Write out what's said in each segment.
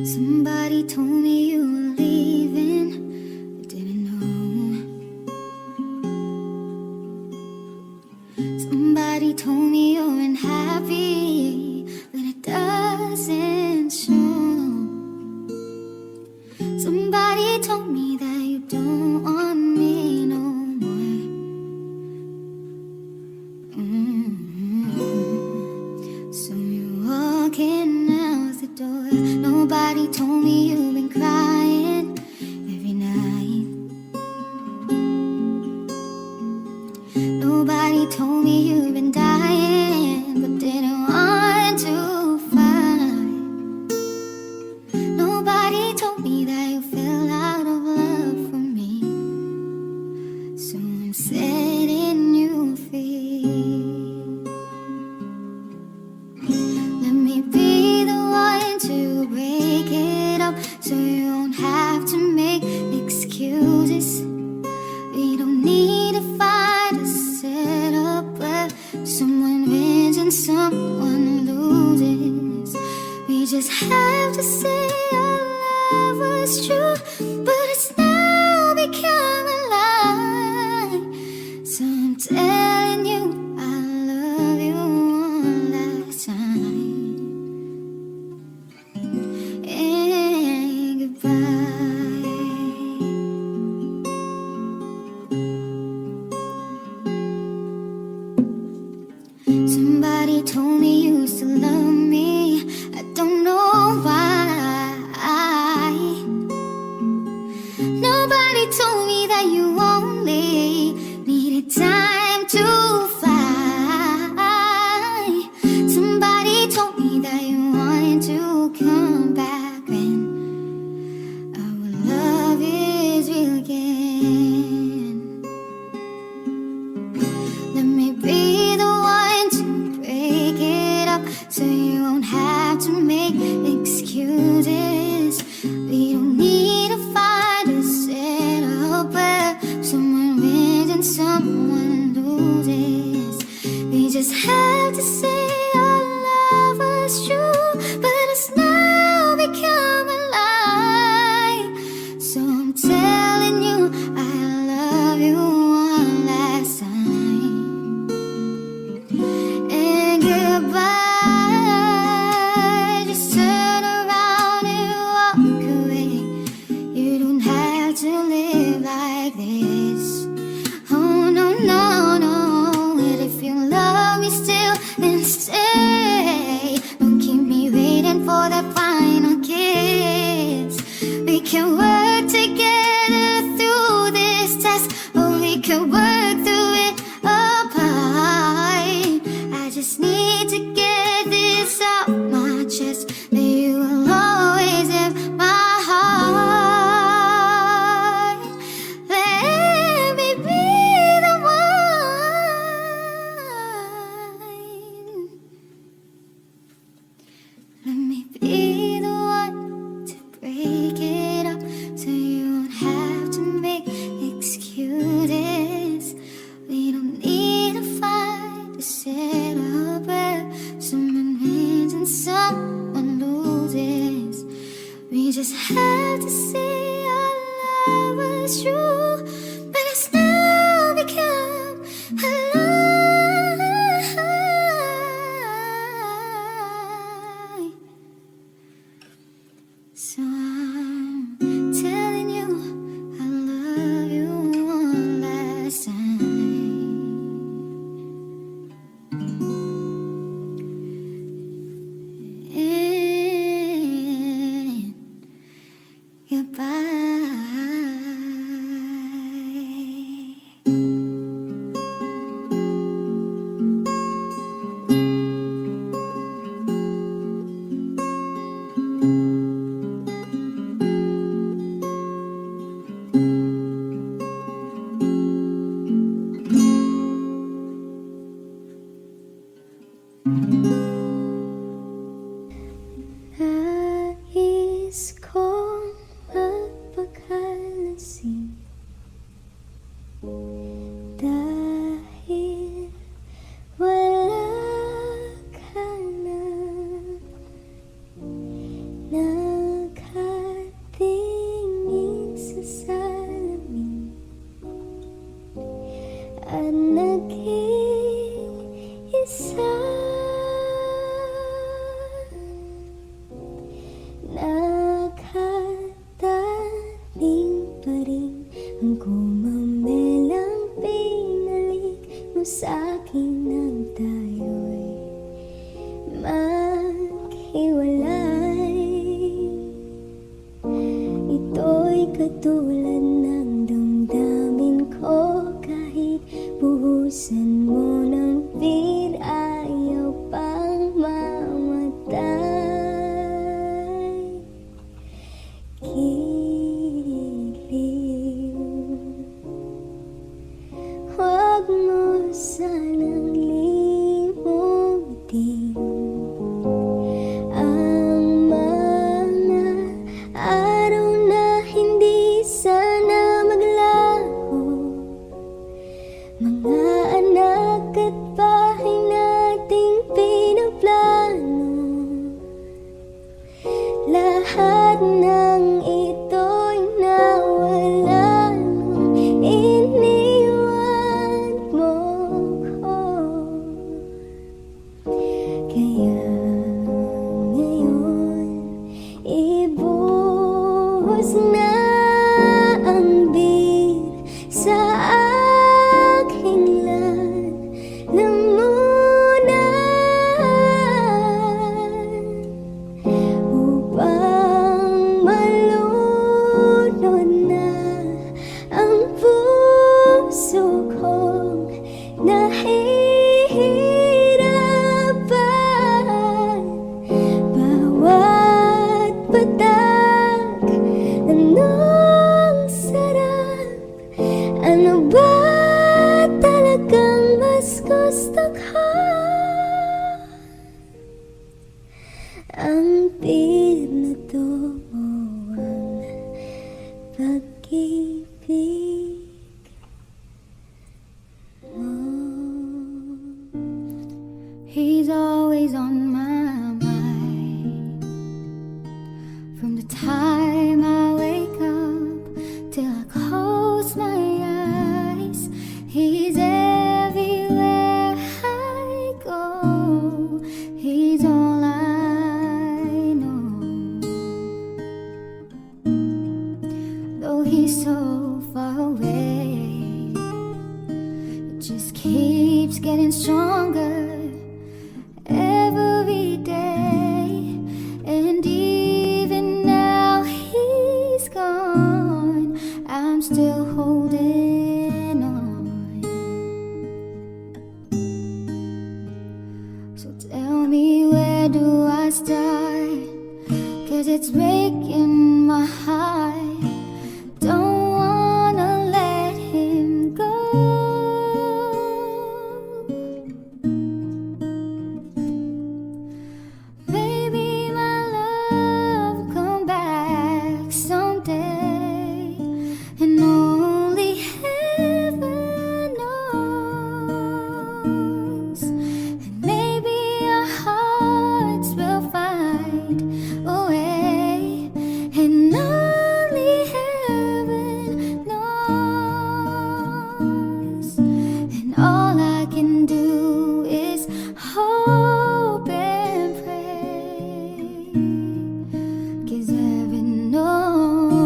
Somebody told me you were leaving. I didn't know. Somebody told me you're unhappy, but it doesn't show. Somebody told me that you don't want me no more. So you're walking out the door. Nobody told me you've been crying every night. Nobody told me you've been dying, but didn't want to fight. Nobody told me that you fell out of love for me. So I'm setting you free. Let me be the one to break it up, so you don't have to make excuses. We don't need to fight a setup where someone wins and someone loses. We just have to say our love was true, but it's now become a lie. So I'm telling you I love you one last time. And goodbye. Somebody told me you used to love me. I don't know why. Nobody told me that you only needed time to fly. Somebody told me that you wanted to come back when our love is real again. Let me be the one to break it up, so you won't have to make excuses. We don't need to fight a setup where someone wins and someone loses. We just have to say our love was true, but it's now become a lie. So I'm telling you I love you one last time. And goodbye. Just turn around and walk away. You don't have to live like this. Oh no, no, no. And if you love me still, then stay. Don't keep me waiting for that final kiss. We can work together through this test, or we can work through it apart. I just need to get this off my chest, that you will always have my heart. Let me be the one. Let me be the one to break it up, so you won't have to make excuses. We don't need to fight to set up where someone wins and someone loses. We just have to say our love was true, but it's now become a lie. So I'm telling you I love you one last time. And goodbye. katulad ng damdamin ko. Kahit buhusan mo ng beer, ayaw pang mamatay. Giliw, huwag mo sanang limutin ang mga araw na hindi sana maglaho. Mga anak at bahay nating pinaplano, lahat ng ito'y nawala nung iniwan mo ko. Kaya ngayon, ibuhos na ang beer sa aking lalamunan, upang malunod na ang puso kong nahihirapan. Bawat patak ng sarap, ano ba talagang mas gusto ko? Ang beer na to o ang pag-ibig mo? He's always on my mind. From the time I wake up till I close my eyes, he's everywhere I go. He's all I know. Though he's so far away, it just keeps getting stronger every day. And even now he's gone, I'm still holding on. So tell me, where do I start? 'Cause it's breaking my heart. Don't wanna let him go. Maybe my love come back someday, and only heaven knows. And maybe our hearts will find a way, and only heaven knows. And all I can do is hope and pray, 'cause heaven knows.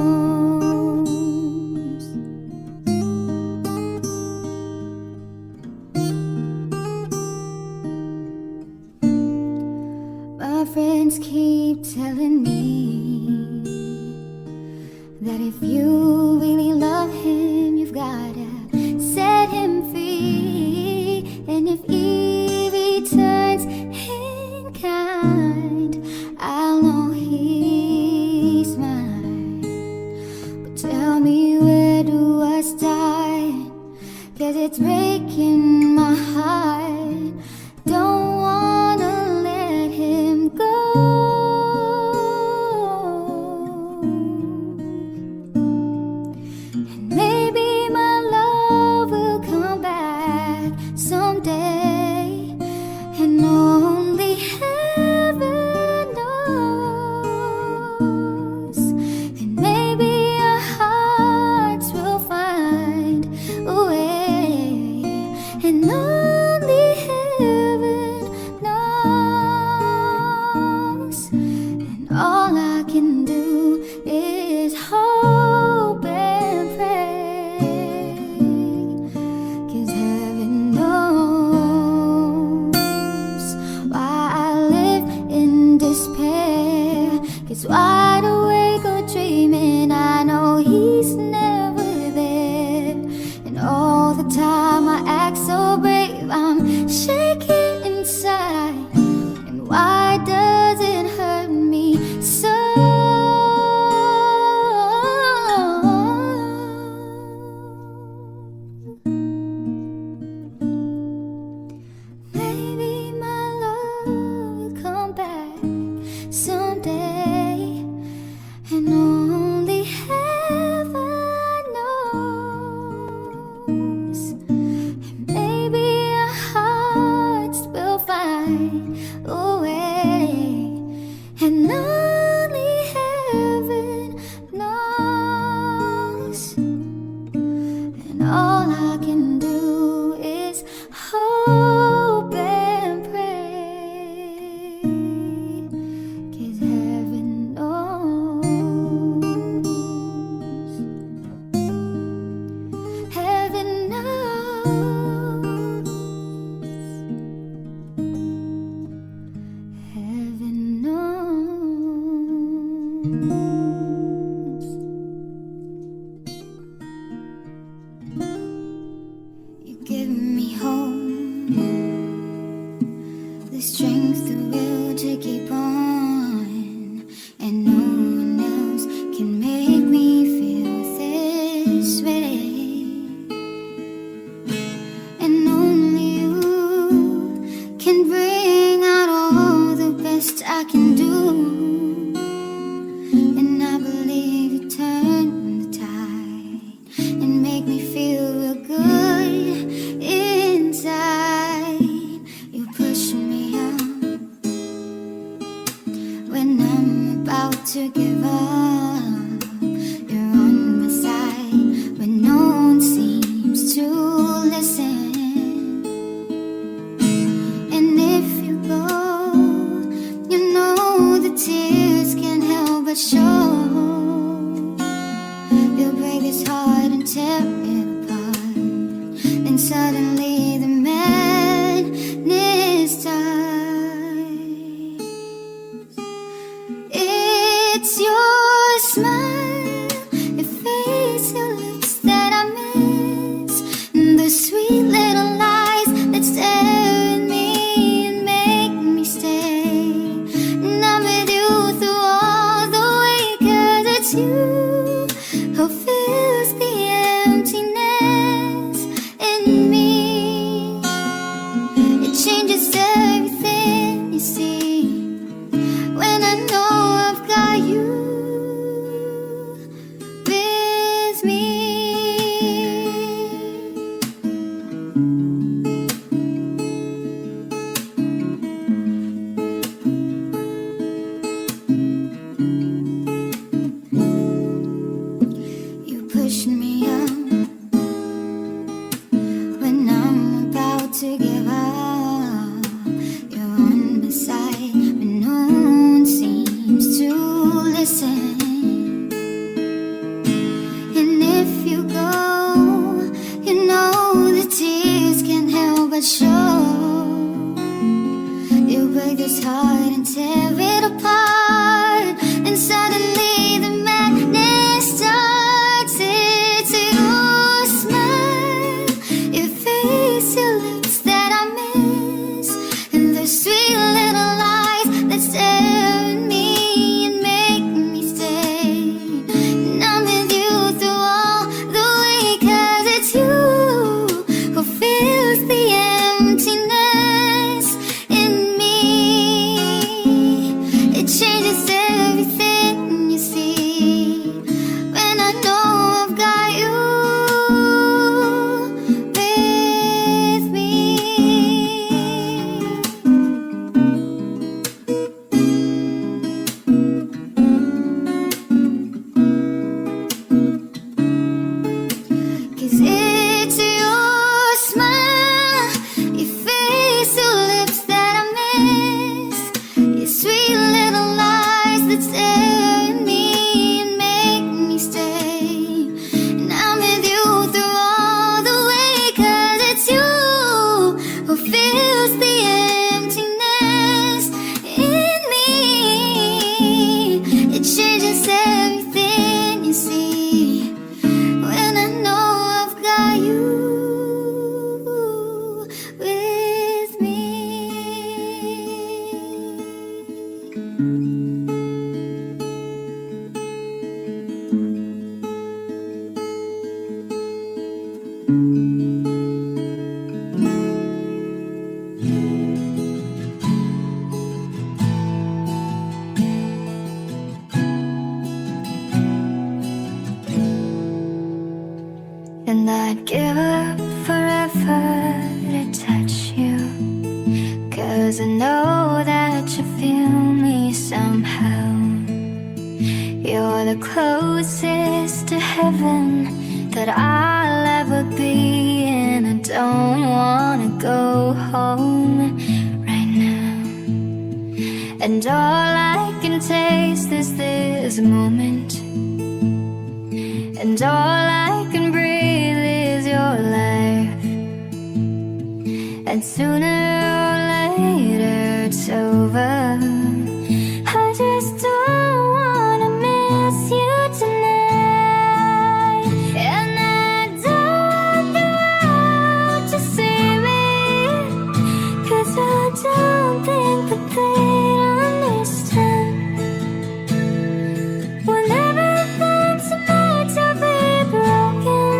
My friends keep telling me that if you really love him, you've gotta set him free. And if Evie turns in kind, I'll know he's mine. But tell me, where do I start? 'Cause it's breaking my heart. Don't wanna let him go. And maybe my love will come back someday, and only heaven knows. And maybe our hearts will find a way, and only heaven knows. And all I can do is hope and pray, 'cause heaven knows why I live in despair. 'Cause wide awake or dreaming, I know he's never there. And all the time I act so brave, I'm shaking inside. And why does it hurt me so? Maybe my love will come back someday, and only heaven knows. And maybe our hearts will find a way, and only heaven knows. And all I can do is hope and pray, 'cause heaven knows. Heaven knows. Heaven knows. You give me hope, the strength, the will to keep on, and no one else can make me feel this way. And only you can bring out all the best I can do. And I believe you turn the tide and make me feel real good inside. You push me up when I'm about to give up. You're on my side when no one seems to listen. And if you go, you know the tears can't help but show. You'll break this heart and tear it apart. Then suddenly the madness starts. It's your smile, your face, your lips that I miss, and the sweet little lies that stare at me and make me stay. And I'm with you through all the way, 'cause it's you who fills the emptiness in me. It changes everything, you see, when I know I've got you with me. You push me up when I'm about to give up. You're on my side when no one seems to listen. And if you go, you know the tears can't help but show. You break this heart and tear it apart, and suddenly the madness starts. It's your smile, your face, your lips that I miss, and the sweet little lies that stare at me and make me stay. And I'm with you through all the way, 'cause it's you who fills the emptiness in me. And I'd give up forever to touch you, 'cause I know that you feel me somehow. You're the closest to heaven that I'll ever be, and I don't wanna go home right now. And all I can taste is this moment, and all I can breathe is your life. And sooner or later it's over. I just don't wanna miss you tonight. And I don't want the world to see me, 'cause I don't think that they'd understand. When everything's made to be broken,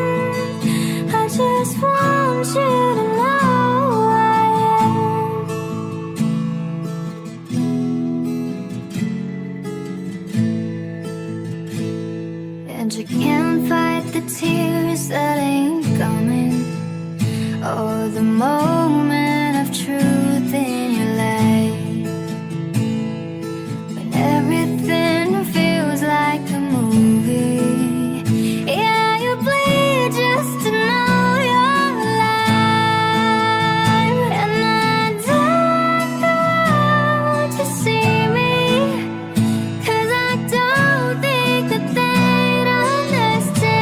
I just want you to know I am. And you can't fight the tears that ain't coming, or the moment of truth in your life, when everything feels like a movie. Yeah, you bleed just to know you're alive. And I don't want the world to see me, 'cause I don't think that they'd understand.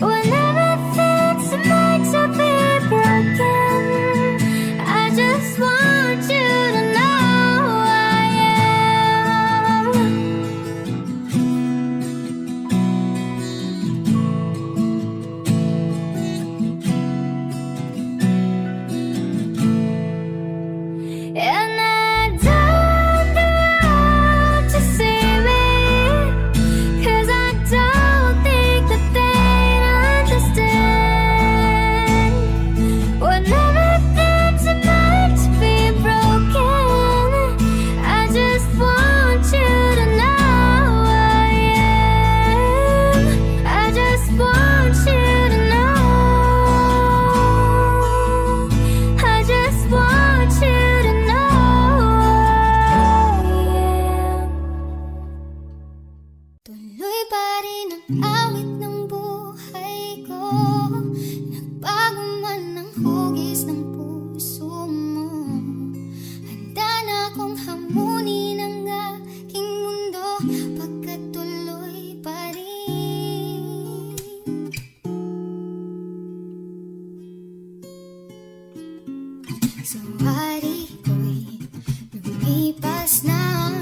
When everything's made to be broken, I just want you to know I am. And I don't want the world to see me, 'cause I don't think that they'd understand. When everything's meant to be broken, I just want you to know I am. I just want you to know. I just want you to know I am. Tuloy pa rin ang awit ng buhay ko, nagbago man ang hugis ng puso mo. Handa na akong hamunin ang aking mundo, pagkat tuloy pa rin. Sa wari ko'y lumipas ng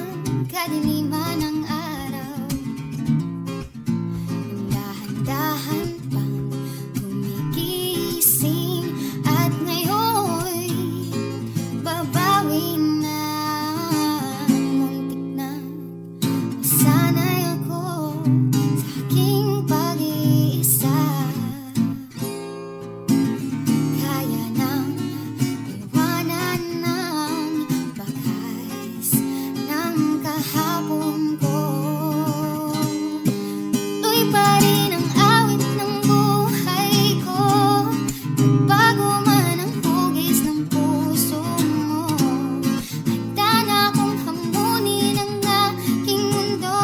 kadiliman ng araw. Dahan-dahan pang gumigising, at ngayon'y babawi na. Muntik na masanay ako sa aking pag-iisa. Kaya nang iwanan ng bakas ng kahapon ko. Tuloy pa rin ang awit ng buhay ko, nagbago man ang hugis ng puso mo. Handa na akong hamunin ang aking mundo,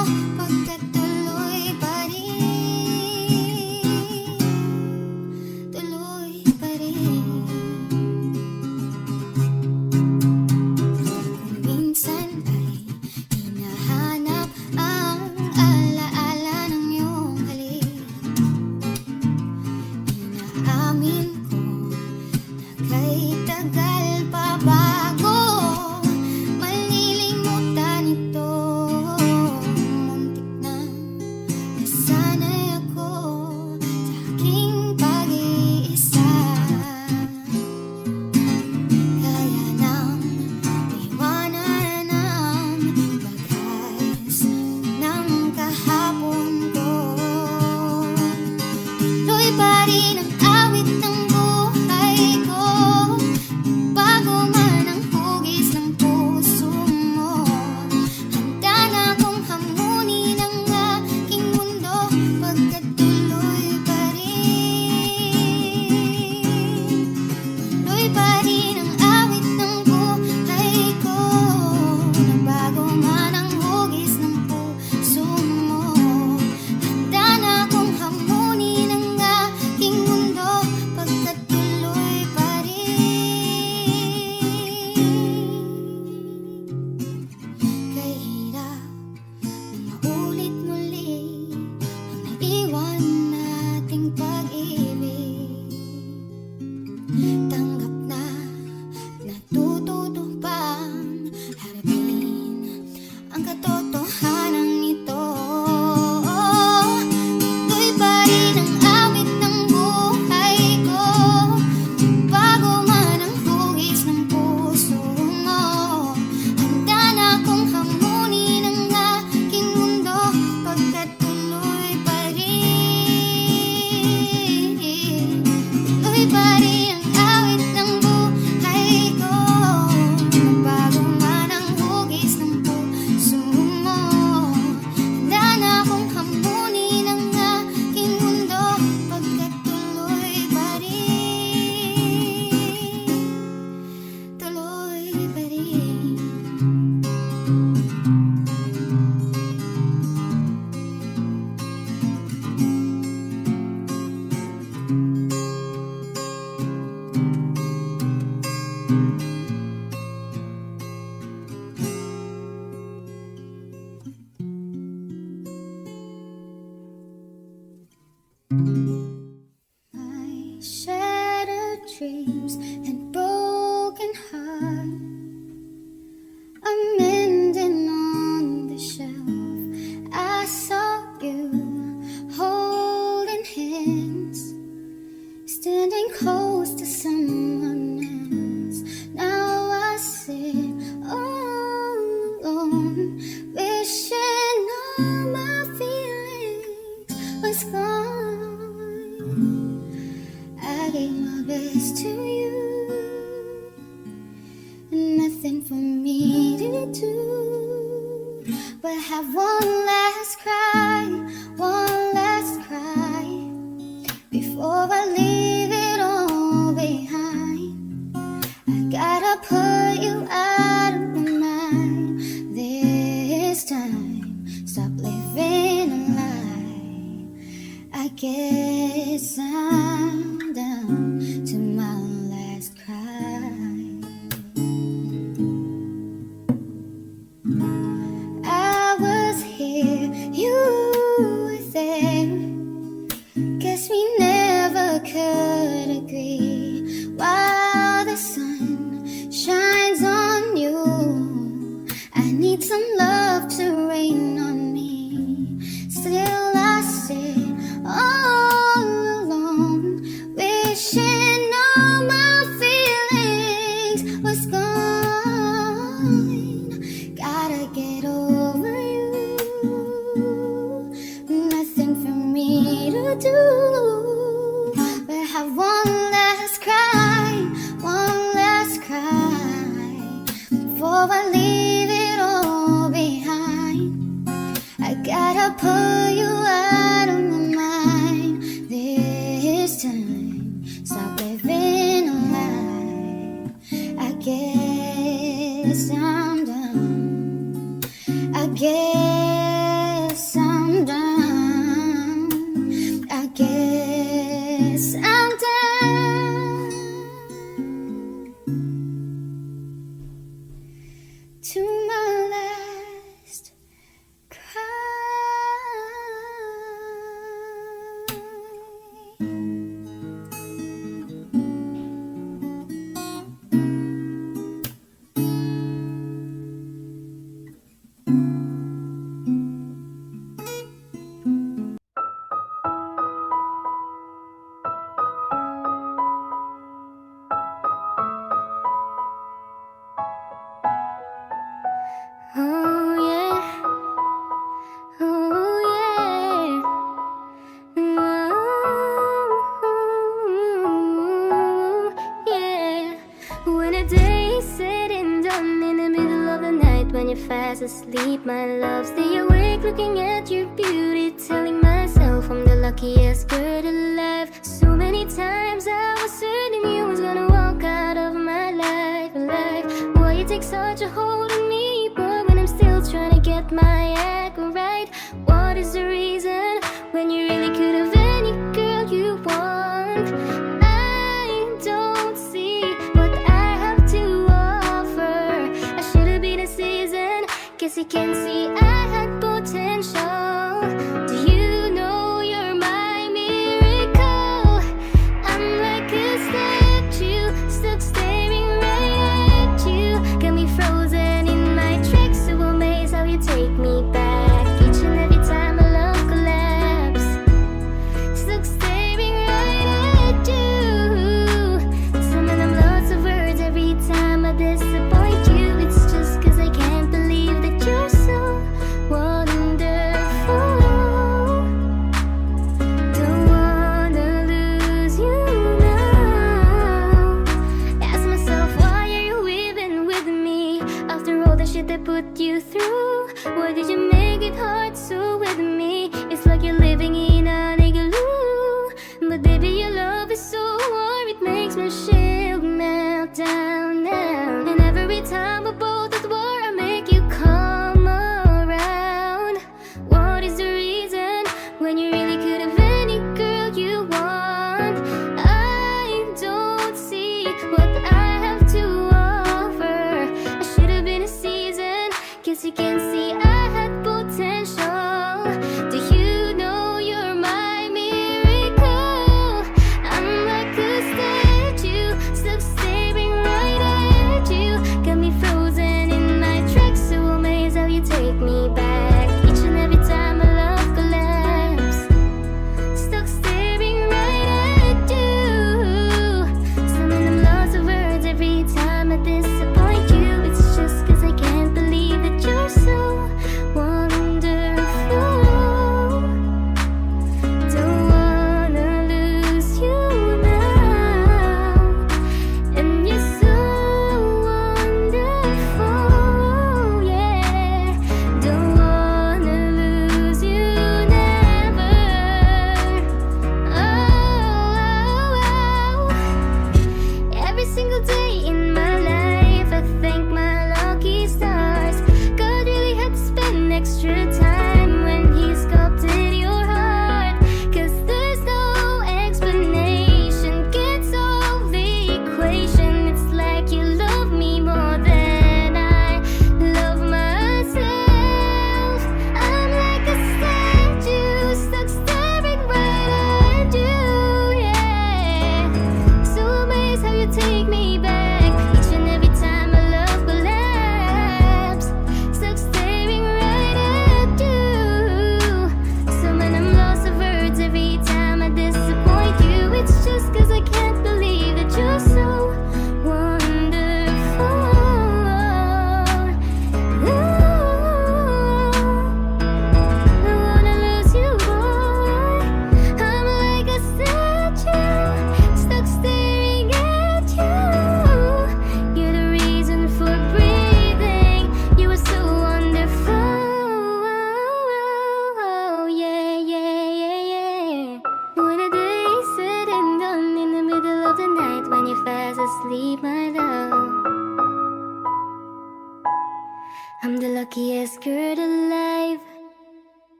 one last cry, one last cry before I leave it all behind. I gotta put you out of my mind this time. Stop living a lie. I guess I'm down to my last cry. I was here, you were there. Guess we never could agree. While the sun shines on you, I need some love to rain on me. Still I sit all alone, wishing all my feelings was gone. Gotta get over you, nothing for me to do but have one last cry, one last cry before I leave it all behind. I gotta pull you out of my mind this time. Stop living a lie. I guess I'm done. I guess I'm done. I guess I'm done. To my last cry. Oh yeah, oh yeah, oh yeah. When a day is said and done in the middle of the night, when you're fast asleep, my love, stay awake looking at your beauty, telling myself I'm the luckiest girl alive. So many times I was certain you was gonna walk out of my life, Why you take such a hold on me, boy, when I'm still trying to get my act right? What is the reason?